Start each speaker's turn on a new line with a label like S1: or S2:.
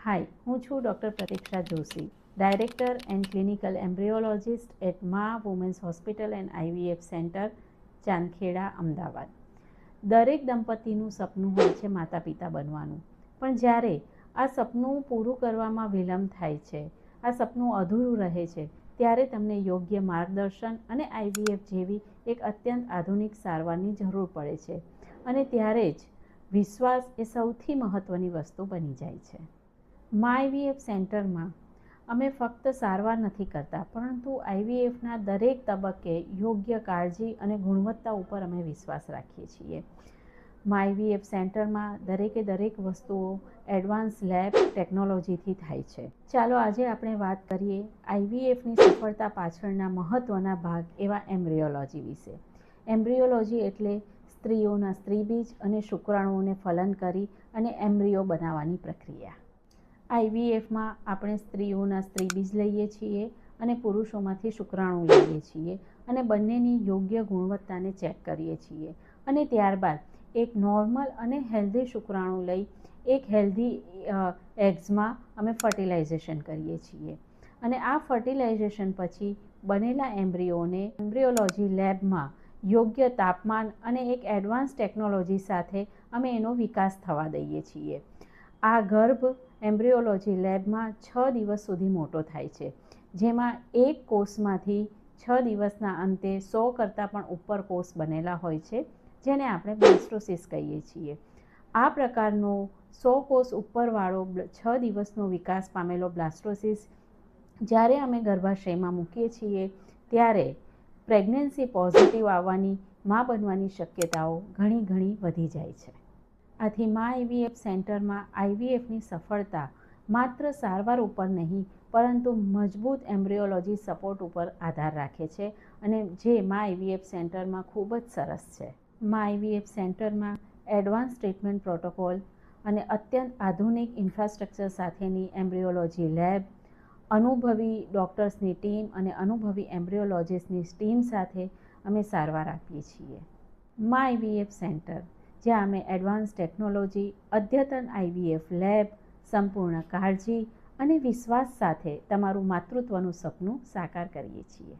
S1: હાય, હું છું doctor Pratiksha Joshi, director and clinical embryologist at Maa women's hospital and IVF centre, Chandkheda, Ahmedabad. દરેક દંપતીનું સપનું હોય છે માતા પિતા બનવાનું, પણ જ્યારે આ સપનું પૂરું કરવામાં વિલંબ થાય છે, આ સપનું અધૂરું રહે છે, ત્યારે તમને યોગ્ય માર્ગદર્શન અને IVF જેવી એક અત્યંત આધુનિક સારવારની જરૂર પડે છે. અને ત્યારે જ વિશ્વાસ એ સૌથી મહત્ત્વની વસ્તુ બની જાય છે. મા IVF સેન્ટરમાં અમે ફક્ત સારવાર નથી કરતા, પરંતુ IVFના દરેક તબક્કે યોગ્ય કાળજી અને ગુણવત્તા ઉપર અમે વિશ્વાસ રાખીએ છીએ. મા IVF સેન્ટરમાં દરેક વસ્તુઓ એડવાન્સ લેબ ટેકનોલોજીથી થાય છે. ચાલો આજે આપણે વાત કરીએ IVFની સફળતા પાછળના મહત્ત્વના ભાગ એવા એમ્બ્રિયોલોજી વિશે. એમ્બ્રિયોલોજી એટલે સ્ત્રીઓના સ્ત્રીબીજ અને શુક્રાણુઓને ફલન કરી અને એમ્બ્રિયો બનાવવાની પ્રક્રિયા. IVFમાં આપણે સ્ત્રીઓના સ્ત્રીબીજ લઈએ છીએ અને પુરુષોમાંથી શુક્રાણુ લઈએ છીએ અને બંનેની યોગ્ય ગુણવત્તાને ચેક કરીએ છીએ. અને ત્યારબાદ એક નોર્મલ અને હેલ્ધી શુક્રાણુ લઈ એક હેલ્ધી એગ્સમાં અમે ફર્ટિલાઇઝેશન કરીએ છીએ. અને આ ફર્ટિલાઇઝેશન પછી બનેલા એમ્બ્રિયોને એમ્બ્રિયોલોજી લેબમાં યોગ્ય તાપમાન અને એક એડવાન્સ ટેકનોલોજી સાથે અમે એનો વિકાસ થવા દઈએ છીએ. આ ગર્ભ એમ્બ્રિયોલોજી લેબમાં 6 દિવસ સુધી મોટો થાય છે, જેમાં એક કોષમાંથી 6 દિવસના અંતે 100 કરતાં પણ ઉપર કોષ બનેલા હોય છે, જેને આપણે બ્લાસ્ટોસિસ કહીએ છીએ. આ પ્રકારનો 100 કોષ ઉપરવાળો 6 દિવસનો વિકાસ પામેલો બ્લાસ્ટોસિસ જ્યારે અમે ગર્ભાશયમાં મૂકીએ છીએ ત્યારે પ્રેગ્નન્સી પોઝિટિવ આવવાની, મા બનવાની શક્યતાઓ ઘણી વધી જાય છે. આથી મા IVF સેન્ટરમાં IVFની સફળતા માત્ર સારવાર ઉપર નહીં, પરંતુ મજબૂત એમ્બ્રિયોલોજી સપોર્ટ ઉપર આધાર રાખે છે, અને જે મા IVF સેન્ટરમાં ખૂબ જ સરસ છે. મા IVF સેન્ટરમાં એડવાન્સ ટ્રીટમેન્ટ પ્રોટોકોલ અને અત્યંત આધુનિક ઇન્ફ્રાસ્ટ્રક્ચર સાથેની એમ્બ્રિયોલોજી લેબ, અનુભવી ડૉક્ટર્સની ટીમ અને અનુભવી એમ્બ્રિયોલોજિસ્ટની ટીમ સાથે અમે સારવાર આપીએ છીએ. મા IVF સેન્ટર, જ્યાં અમે એડવાન્સ ટેકનોલોજી, અદ્યતન IVF લેબ, સંપૂર્ણ કાળજી અને વિશ્વાસ સાથે તમારું માતૃત્વનું સપનું સાકાર કરીએ છીએ.